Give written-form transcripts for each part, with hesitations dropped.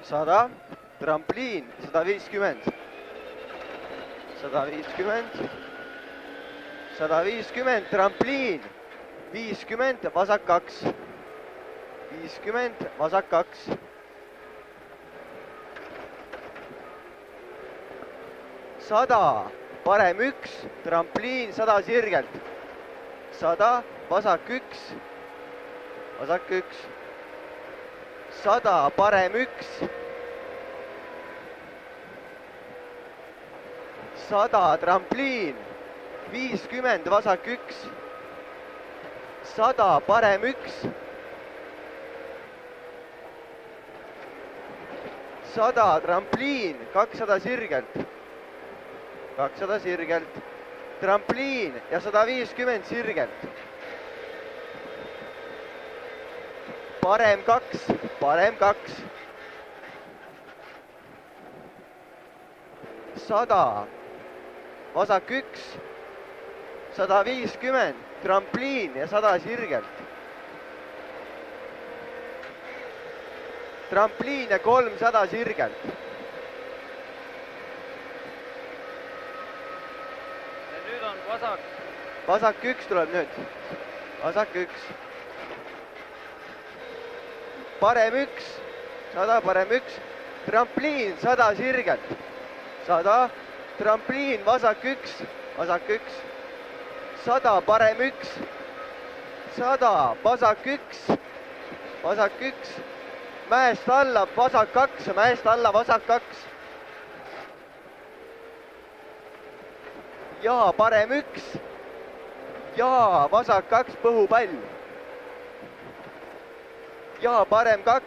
100, trampliin 150, 150, 150, trampliin 50, vasak 2, 50, vasak 2, 100, parem 1, trampliin 100 sirgelt, 100, vasak 1, vasak 1, 100, parem 1, 100, trampliin 50, vasak 1, 100, parem 1, 100, trampliin 200 sirgelt, 200 sirgelt, trampliin ja 150 sirgelt. Parem 2, parem 2. 100, vasak 1, 150, trampliin ja 100 sirgelt. Trampliin ja 300 sirgelt. Ja nüüd on vasak. Vasak 1 tuleb nüüd. Vasak 1. Parem 1, 100, parem 1. Trampliin 100 sirgelt. 100, trampliin, vasak 1, vasak 1. 100, parem 1. 100, vasak 1, vasak 1. Mäest alla, vasak 2, mäest alla, vasak 2. Ja parem 1. Ja vasak 2, põhupall. Ja parem 2.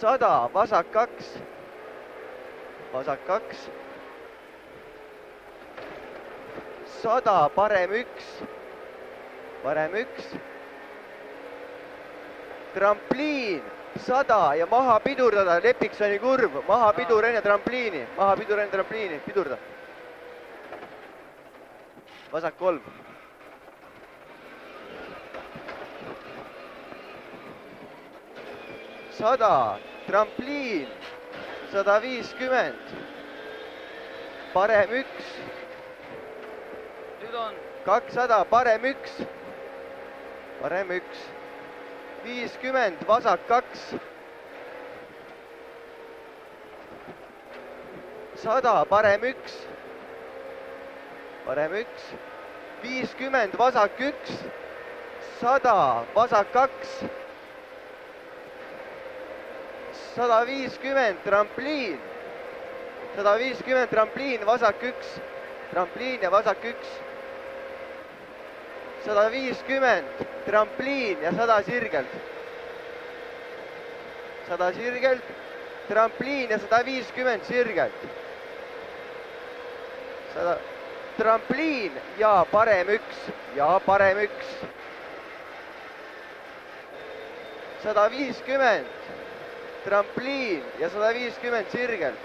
100, vasak 2. Vasak 2. 100, parem 1. Parem 1. Trampliin 100 ja maha pidurdada, Lepiksoni kurv, maha pidur enne trampliini, maha pidur enne trampliini, pidurda. Vasak 3. Sada, trampliin 150. Parem 1. Nüüd on 200, parem 1. Parem 1. 50, vasak 2. 100, parem 1. Parem 1. 50, vasak 1. 100, vasak 2. 150, trampliin. 150, trampliin, vasak 1. Trampliin ja vasak 1. 150, trampliin ja 100 sirgelt. 100 sirgelt, trampliin ja 150 sirgelt. 100, trampliin ja parem 1. Ja parem 1. 150, trampliin ja 150 sirgelt.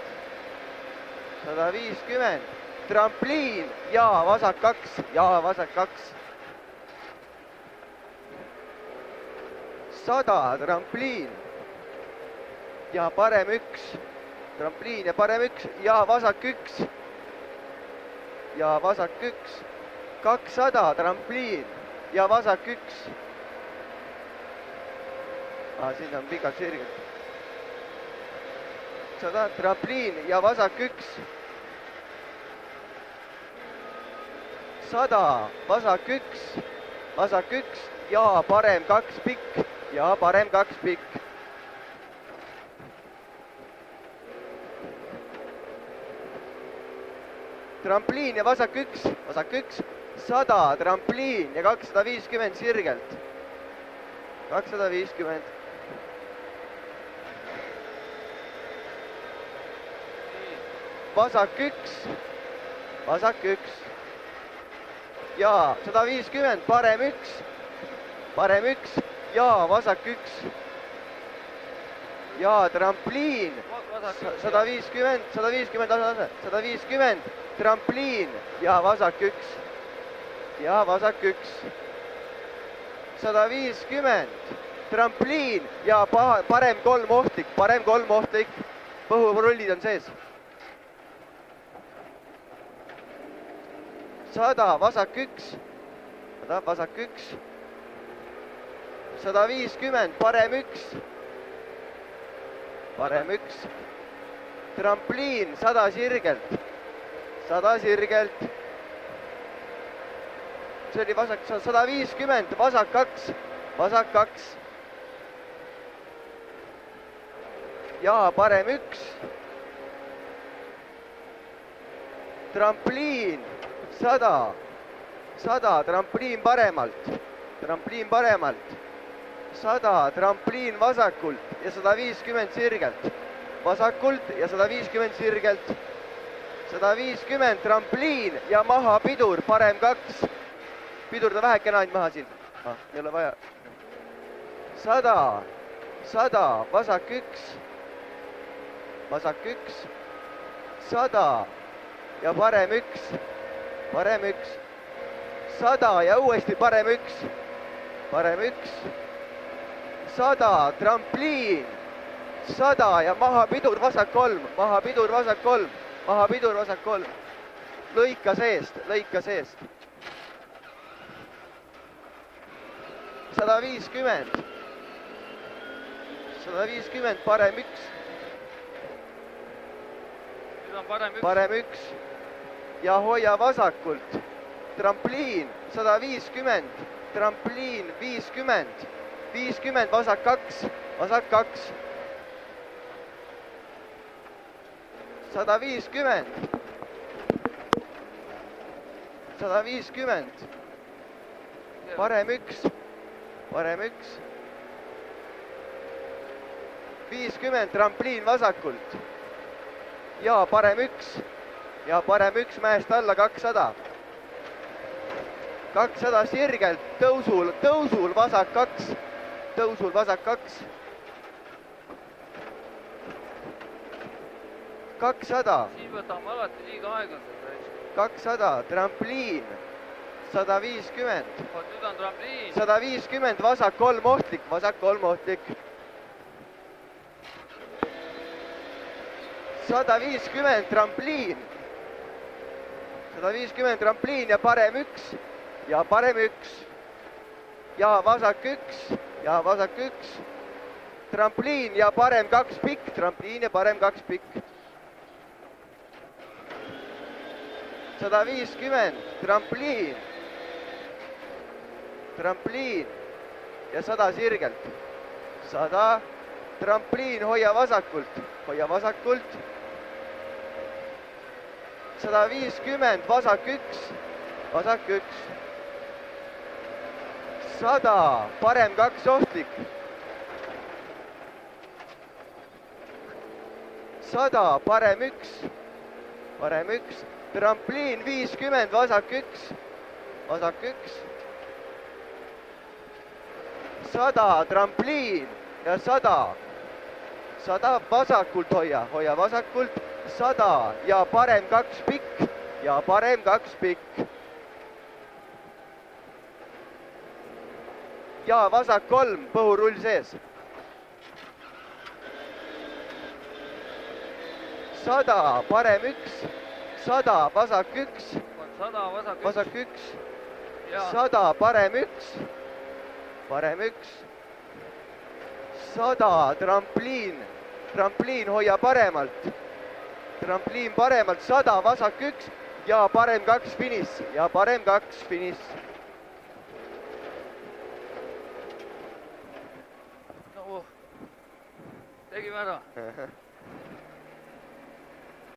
150, trampliin ja vasak 2. Ja vasak 2. 100, trampliin ja parem 1. Trampliin ja parem 1 ja vasak 1. Ja vasak 1. 200, trampliin ja vasak 1. Siin on pikalt sirgelt. 100, trampliin ja vasak 1. 100, vasak 1. Vasak 1 ja parem 2 pikk. Ja parem 2 pikk. Trampliin ja vasak 1. Vasak 1. 100, trampliin ja 250 sirgelt. 250. Vasak 1. Vasak 1. Ja 150, parem 1. Parem 1. Ja vasak 1. Ja trampliin. 150, 150, 150. Trampliin ja vasak 1. Ja vasak 1. 150. trampliin ja parem 3 ohtlik, põhurullid on sees. 100, vasak 1, vasak 1, 150, parem 1, trampliin, 100 sirgelt, see oli vasak, 150, vasak 2, ja parem 1, trampliin, 100, trampliin paremalt, 100, trampliin vasakult ja 150 sirgelt, vasakult ja 150 sirgelt, 150, trampliin ja maha pidur, parem 2, pidurda vähekene ainult maha siin, ei ole vaja, 100, vasak 1, 100 ja parem 1, 100 ja uuesti parem 1, 100, trampliin, 100 ja maha pidur, vasak 3, lõika seest, 150, parem 1, nüüd on parem 1. parem 1 ja hoia vasakult, trampliin, 150, trampliin, 50, vasak 2, 150, parem 1, 50, trampliin vasakult ja parem 1, mäest alla 200, sirgelt, tõusul vasak 2, 200, Siin võtame alati liiga aeglaselt. 200, trampliin, 150, Nüüd on trampliin. 150, vasak 3 ohtlik, 150, trampliin, 150, trampliin ja parem 1, ja vasak 1, trampliin ja parem 2 pikk, 150, trampliin ja 100 sirgelt, 100, trampliin, hoia vasakult, 150, vasak 1, 100, parem 2 ohtlik, 100, parem 1, trampliin, 50, vasak 1, 100, trampliin ja 100, vasakult hoia vasakult, 100 ja parem 2 pikk, ja vasak 3, põhurull sees, 100, parem 1, 100, vasak 1, 100, vasak 1. 100, parem 1, 100, trampliin, hoia paremalt, 100, vasak 1 ja parem 2 finiš, Tegime ära.